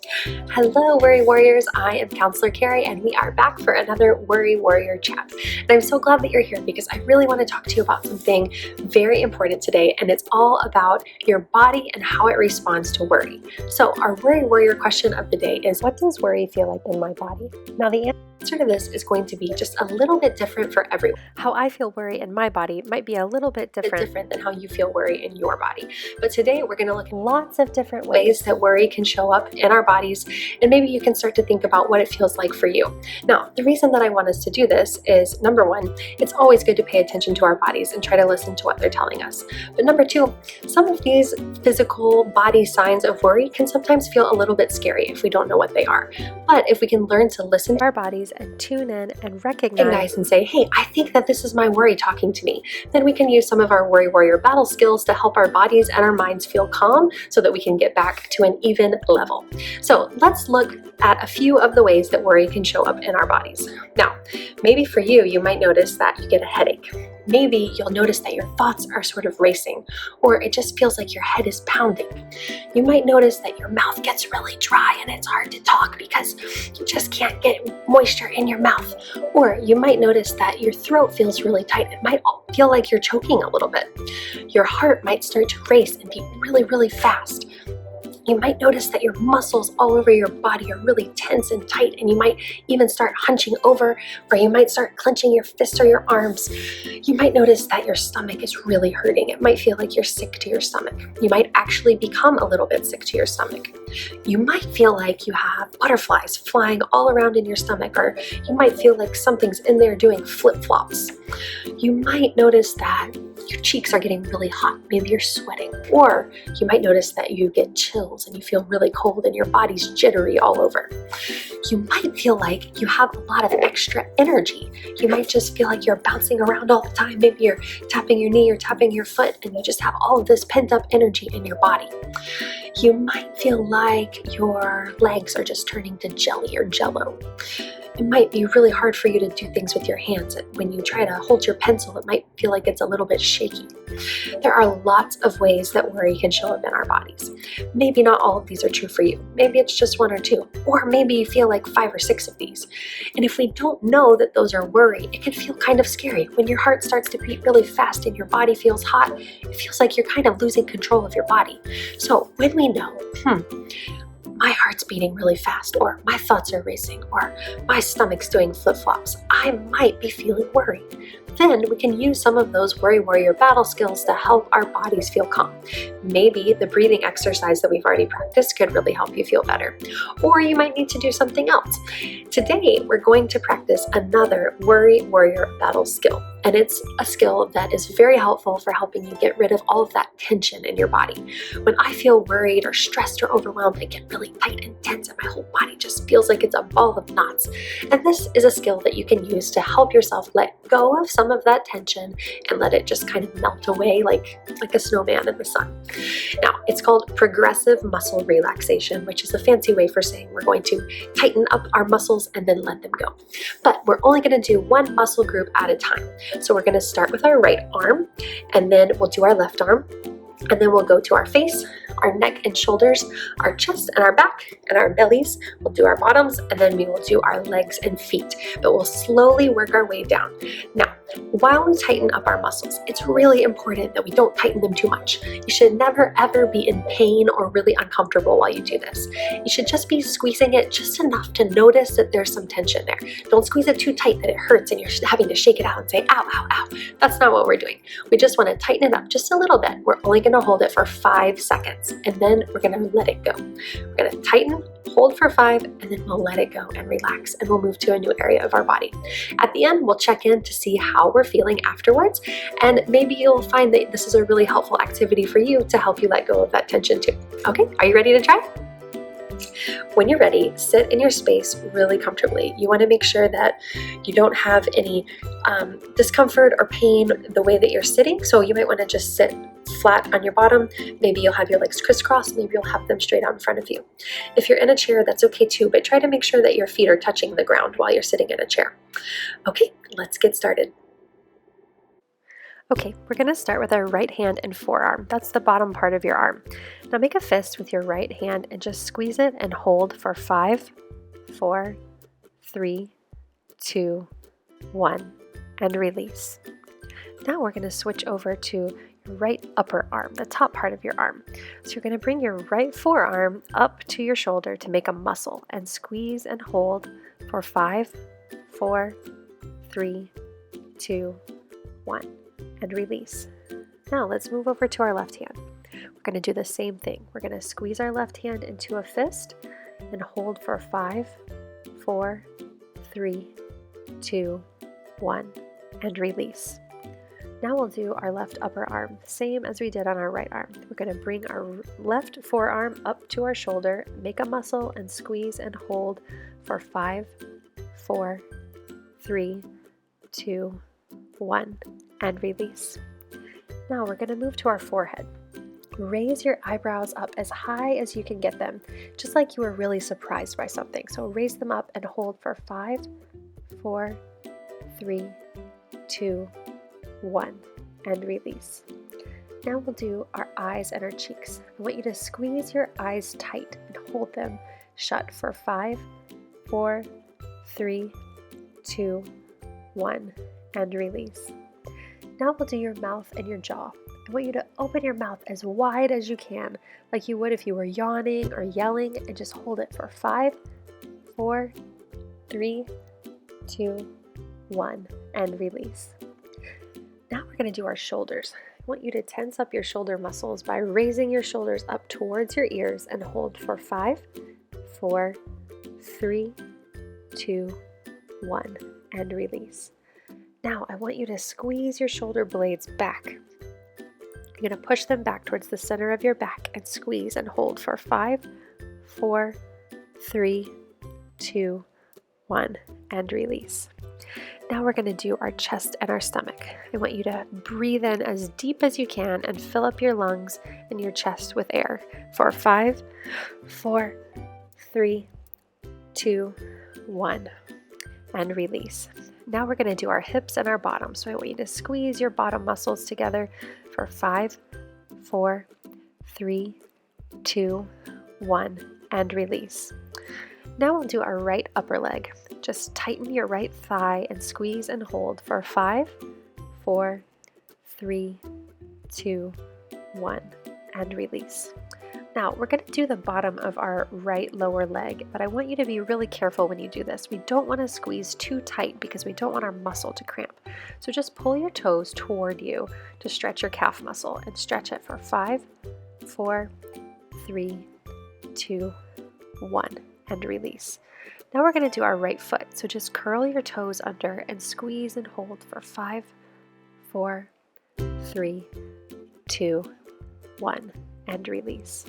Hello, Worry Warriors. I am Counselor Keri, and we are back for another Worry Warrior chat. And I'm so glad that you're here because I really want to talk to you about something very important today, and it's all about your body and how it responds to worry. So, our Worry Warrior question of the day is, what does worry feel like in my body? Now, the answer to this is going to be just a little bit different for everyone. How I feel worry in my body might be a little bit different than how you feel worry in your body. But today we're going to look at lots of different ways that worry can show up in our bodies, and maybe you can start to think about what it feels like for you. Now, the reason that I want us to do this is, number one, it's always good to pay attention to our bodies and try to listen to what they're telling us. But number two, some of these physical body signs of worry can sometimes feel a little bit scary if we don't know what they are. But if we can learn to listen to our bodies and tune in and recognize and say, hey, I think that this is my worry talking to me, then we can use some of our Worry Warrior battle skills to help our bodies and our minds feel calm so that we can get back to an even level. So let's look at a few of the ways that worry can show up in our bodies. Now, maybe for you, you might notice that you get a headache. Maybe you'll notice that your thoughts are sort of racing, or it just feels like your head is pounding. You might notice that your mouth gets really dry and it's hard to talk because you just can't get moisture in your mouth. Or you might notice that your throat feels really tight. It might feel like you're choking a little bit. Your heart might start to race and beat really, really fast. You might notice that your muscles all over your body are really tense and tight, and you might even start hunching over, or you might start clenching your fists or your arms. You might notice that your stomach is really hurting. It might feel like you're sick to your stomach. You might actually become a little bit sick to your stomach. You might feel like you have butterflies flying all around in your stomach, or you might feel like something's in there doing flip-flops. You might notice that your cheeks are getting really hot. Maybe you're sweating. Or you might notice that you get chills and you feel really cold and your body's jittery all over. You might feel like you have a lot of extra energy. You might just feel like you're bouncing around all the time. Maybe you're tapping your knee or tapping your foot and you just have all of this pent up energy in your body. You might feel like your legs are just turning to jelly or jello. It might be really hard for you to do things with your hands. When you try to hold your pencil, it might feel like it's a little bit shaky. There are lots of ways that worry can show up in our bodies. Maybe not all of these are true for you. Maybe it's just one or two. Or maybe you feel like 5 or 6 of these. And if we don't know that those are worry, it can feel kind of scary. When your heart starts to beat really fast and your body feels hot, it feels like you're kind of losing control of your body. So when we know, my heart's beating really fast, or my thoughts are racing, or my stomach's doing flip-flops, I might be feeling worried. Then we can use some of those Worry Warrior battle skills to help our bodies feel calm. Maybe the breathing exercise that we've already practiced could really help you feel better. Or you might need to do something else. Today, we're going to practice another Worry Warrior battle skill. And it's a skill that is very helpful for helping you get rid of all of that tension in your body. When I feel worried or stressed or overwhelmed, I get really tight and tense and my whole body just feels like it's a ball of knots. And this is a skill that you can use to help yourself let go of some of that tension and let it just kind of melt away like a snowman in the sun. Now, it's called progressive muscle relaxation, which is a fancy way for saying we're going to tighten up our muscles and then let them go. But we're only going to do one muscle group at a time. So we're going to start with our right arm, and then we'll do our left arm, and then we'll go to our face, our neck and shoulders, our chest and our back, and our bellies. We'll do our bottoms, and then we will do our legs and feet. But we'll slowly work our way down. Now, while we tighten up our muscles, it's really important that we don't tighten them too much. You should never ever be in pain or really uncomfortable while you do this. You should just be squeezing it just enough to notice that there's some tension there. Don't squeeze it too tight that it hurts and you're having to shake it out and say, ow, ow, ow. That's not what we're doing. We just want to tighten it up just a little bit. We're only going to hold it for 5 seconds, and then we're going to let it go. We're going to tighten, hold for 5, and then we'll let it go and relax, and we'll move to a new area of our body. At the end, we'll check in to see how we're feeling afterwards, and maybe you'll find that this is a really helpful activity for you to help you let go of that tension too. Okay, are you ready to try? When you're ready, sit in your space really comfortably. You want to make sure that you don't have any discomfort or pain the way that you're sitting, so you might want to just sit flat on your bottom. Maybe you'll have your legs crisscrossed, maybe you'll have them straight out in front of you. If you're in a chair, that's okay too, but try to make sure that your feet are touching the ground while you're sitting in a chair. Okay, let's get started. Okay, we're going to start with our right hand and forearm. That's the bottom part of your arm. Now make a fist with your right hand and just squeeze it and hold for 5, 4, 3, 2, 1, and release. Now we're going to switch over to your right upper arm, the top part of your arm. So you're going to bring your right forearm up to your shoulder to make a muscle and squeeze and hold for 5, 4, 3, 2, 1, and release. Now let's move over to our left hand. We're going to do the same thing. We're going to squeeze our left hand into a fist and hold for 5, 4, 3, 2, 1, and release. Now we'll do our left upper arm, same as we did on our right arm. We're going to bring our left forearm up to our shoulder, make a muscle, and squeeze and hold for 5, 4, 3, 2, 1, and release. Now we're going to move to our forehead. Raise your eyebrows up as high as you can get them, just like you were really surprised by something. So raise them up and hold for 5, 4, 3, 2, 1, and release. Now we'll do our eyes and our cheeks. I want you to squeeze your eyes tight and hold them shut for 5, 4, 3, 2, 1, and release. Now we'll do your mouth and your jaw. I want you to open your mouth as wide as you can, like you would if you were yawning or yelling, and just hold it for 5, 4, 3, 2, 1, and release. Now we're going to do our shoulders. I want you to tense up your shoulder muscles by raising your shoulders up towards your ears and hold for 5, 4, 3, 2, 1, and release. Now I want you to squeeze your shoulder blades back. You're going to push them back towards the center of your back and squeeze and hold for 5, 4, 3, 2, 1, and release. Now we're going to do our chest and our stomach. I want you to breathe in as deep as you can and fill up your lungs and your chest with air for 5, 4, 3, 2, 1, and release. Now we're going to do our hips and our bottom. So I want you to squeeze your bottom muscles together for 5, 4, 3, 2, 1, and release. Now we'll do our right upper leg. Just tighten your right thigh and squeeze and hold for 5, 4, 3, 2, 1, and release. Now we're going to do the bottom of our right lower leg, but I want you to be really careful when you do this. We don't want to squeeze too tight because we don't want our muscle to cramp. So just pull your toes toward you to stretch your calf muscle and stretch it for 5, 4, 3, 2, 1, and release. Now we're going to do our right foot. So just curl your toes under and squeeze and hold for 5, 4, 3, 2, 1, and release.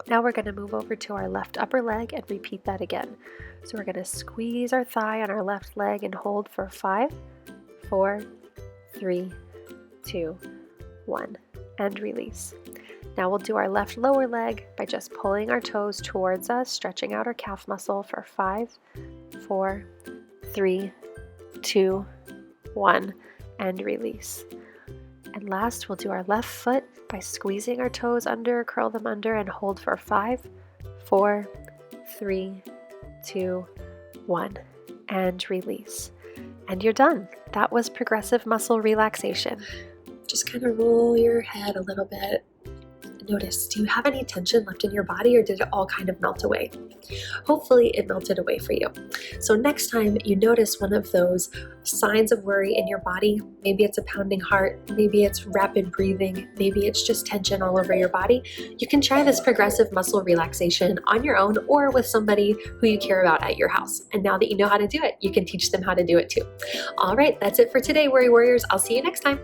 Now we're going to move over to our left upper leg and repeat that again. So we're going to squeeze our thigh on our left leg and hold for 5, 4, 3, 2, 1, and release. Now we'll do our left lower leg by just pulling our toes towards us, stretching out our calf muscle for 5, 4, 3, 2, 1, and release. And last, we'll do our left foot by squeezing our toes under, curl them under, and hold for 5, 4, 3, 2, 1, and release. And you're done. That was progressive muscle relaxation. Just kind of roll your head a little bit. Notice, do you have any tension left in your body, or did it all kind of melt away? Hopefully it melted away for you. So next time you notice one of those signs of worry in your body, maybe it's a pounding heart, maybe it's rapid breathing, maybe it's just tension all over your body, you can try this progressive muscle relaxation on your own or with somebody who you care about at your house. And now that you know how to do it, you can teach them how to do it too. All right, that's it for today, Worry Warriors. I'll see you next time.